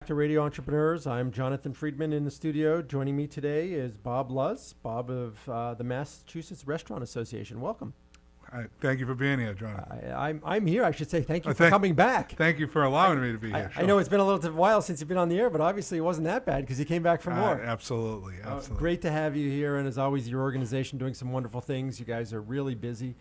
To Radio Entrepreneurs. I'm Jonathan Friedman in the studio. Joining me today is Bob Luz, Bob of the Massachusetts Restaurant Association. Welcome. Thank you for being here, Jonathan. I'm here. I should say thank you for coming back. Thank you for allowing me to be here. I know it's been a little while since you've been on the air, but obviously it wasn't that bad because you came back for more. Absolutely. Great to have you here, and as always, your organization doing some wonderful things. You guys are really busy.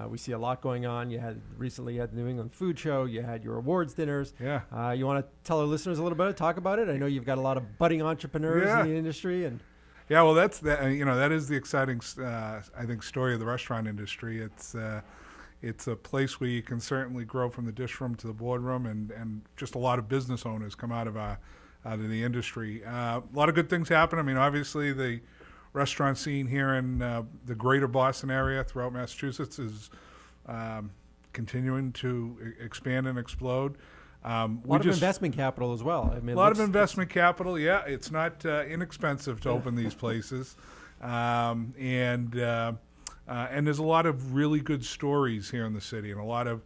We see a lot going on. You had the New England Food Show. You had your awards dinners. Yeah. You want to tell our listeners a little bit, talk about it? I know you've got a lot of budding entrepreneurs in the industry, and yeah, well, that is the exciting, I think, story of the restaurant industry. It's a place where you can certainly grow from the dish room to the boardroom, and just a lot of business owners come out of the industry. A lot of good things happen. I mean, obviously the restaurant scene here in the greater Boston area throughout Massachusetts is continuing to expand and explode. A lot of investment capital as well. I mean, a lot of investment capital, yeah. It's not inexpensive to open these places. And there's a lot of really good stories here in the city, and a lot of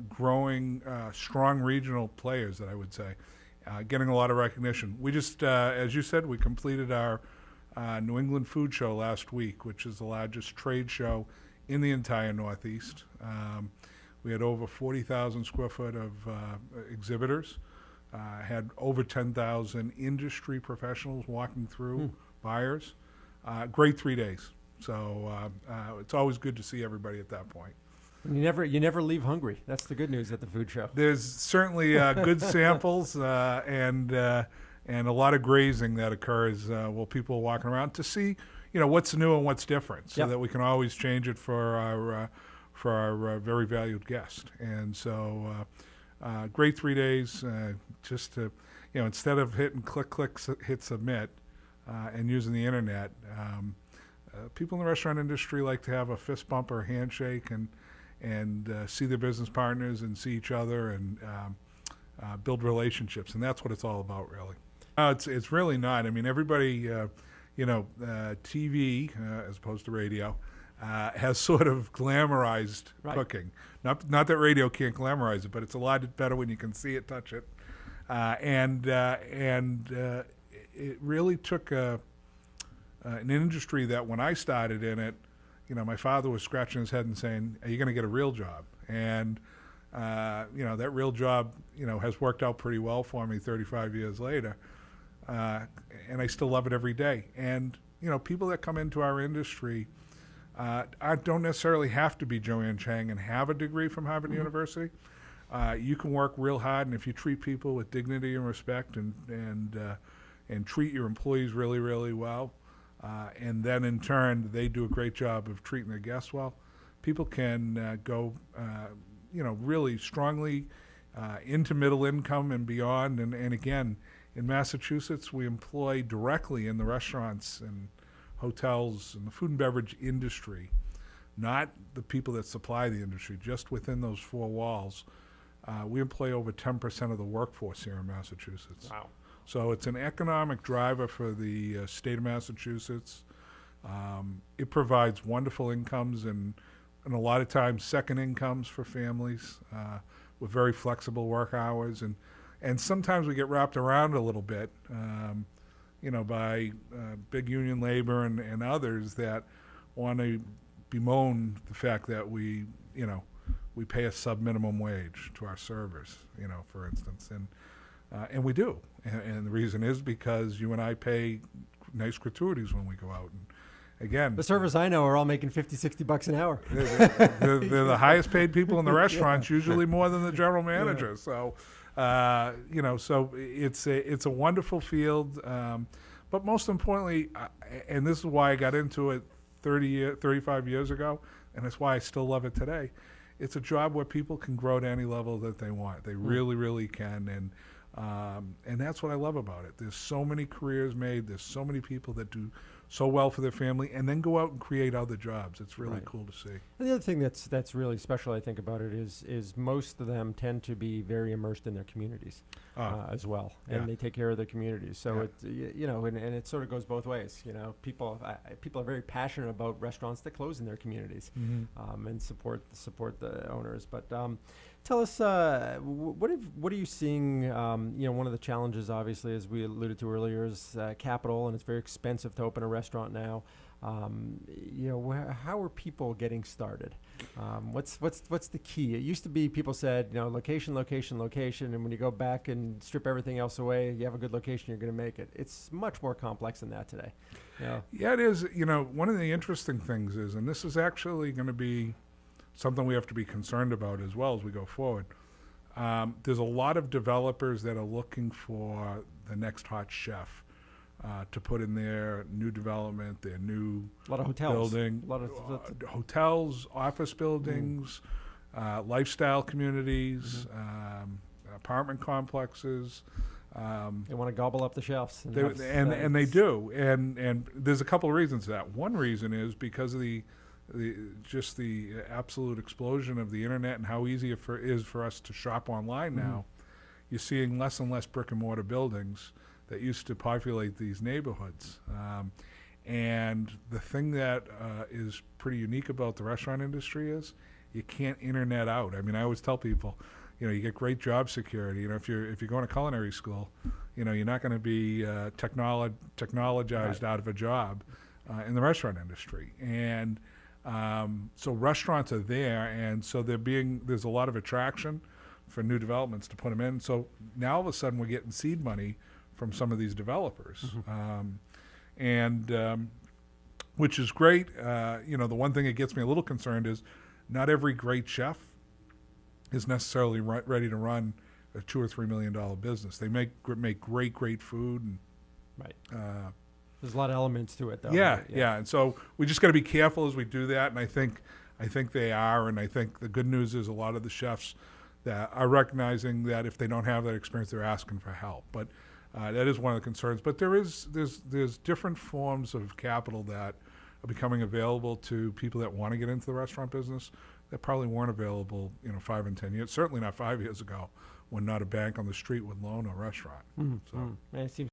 growing, strong regional players that I would say, getting a lot of recognition. We just, as you said, we completed our New England Food Show last week, which is the largest trade show in the entire Northeast. We had over 40,000 square foot of exhibitors, had over 10,000 industry professionals walking through, buyers. Great 3 days. So it's always good to see everybody at that point. You never leave hungry. That's the good news at the food show. There's certainly good samples and a lot of grazing that occurs while people are walking around to see, what's new and what's different, so that we can always change it for our very valued guest. And so, great 3 days, just to, instead of hitting click, hit submit, and using the internet. People in the restaurant industry like to have a fist bump or a handshake and see their business partners and see each other and build relationships, and that's what it's all about, really. It's really not. I mean, everybody, TV as opposed to radio has sort of glamorized cooking. Not that radio can't glamorize it, but it's a lot better when you can see it, touch it, and it really took an industry that when I started in it, my father was scratching his head and saying, "Are you going to get a real job?" And that real job, has worked out pretty well for me 35 years later. And I still love it every day. And, people that come into our industry don't necessarily have to be Joanne Chang and have a degree from Harvard University. You can work real hard, and if you treat people with dignity and respect and treat your employees really, really well, and then in turn they do a great job of treating their guests well, people can go, really strongly into middle income and beyond. And again, in Massachusetts, we employ directly in the restaurants and hotels and the food and beverage industry, not the people that supply the industry, just within those four walls. We employ over 10% of the workforce here in Massachusetts. Wow. So it's an economic driver for the state of Massachusetts. It provides wonderful incomes and a lot of times second incomes for families with very flexible work hours. And sometimes we get wrapped around a little bit, by big union labor and others that want to bemoan the fact that we pay a sub-minimum wage to our servers, for instance. And we do. And the reason is because you and I pay nice gratuities when we go out. And again, the servers I know are all making $50-$60 an hour. They're the highest paid people in the restaurants, usually more than the general manager. So, so it's a wonderful field. But most importantly, and this is why I got into it 35 years ago, and it's why I still love it today. It's a job where people can grow to any level that they want. They really, really can. And that's what I love about it. There's so many careers made. There's so many people that do so well for their family and then go out and create other jobs. It's really cool to see. And the other thing that's really special, I think, about it is most of them tend to be very immersed in their communities as well, and they take care of their communities. So it and it sort of goes both ways. People are very passionate about restaurants that close in their communities and support the owners. But Tell us, what are you seeing? One of the challenges, obviously, as we alluded to earlier, is capital, and it's very expensive to open a restaurant now. How are people getting started? What's the key? It used to be people said, location, location, location, and when you go back and strip everything else away, you have a good location, you're going to make it. It's much more complex than that today. Yeah, it is. One of the interesting things is, and this is actually going to be something we have to be concerned about as well as we go forward. There's a lot of developers that are looking for the next hot chef to put in their new development, their new a lot of hotels, building, hotels, office buildings, lifestyle communities, apartment complexes. They want to gobble up the shelves, and they do, and there's a couple of reasons for that. One reason is because of the absolute explosion of the internet and how easy it is for us to shop online now. You're seeing less and less brick and mortar buildings that used to populate these neighborhoods. And the thing that is pretty unique about the restaurant industry is you can't internet out. I mean, I always tell people, you get great job security. If you're going to culinary school, you're not going to be technologized out of a job in the restaurant industry. And so restaurants are there, and so there's a lot of attraction for new developments to put them in. So now all of a sudden we're getting seed money from some of these developers, which is great. The one thing that gets me a little concerned is not every great chef is necessarily ready to run a $2 or $3 million business. They make great food, and right. There's a lot of elements to it, though. Yeah. And so we just got to be careful as we do that. And I think they are. And I think the good news is a lot of the chefs that are recognizing that if they don't have that experience, they're asking for help. But that is one of the concerns. But there's different forms of capital that are becoming available to people that want to get into the restaurant business that probably weren't available, 5 and 10 years. Certainly not 5 years ago, when not a bank on the street would loan a restaurant. So it seems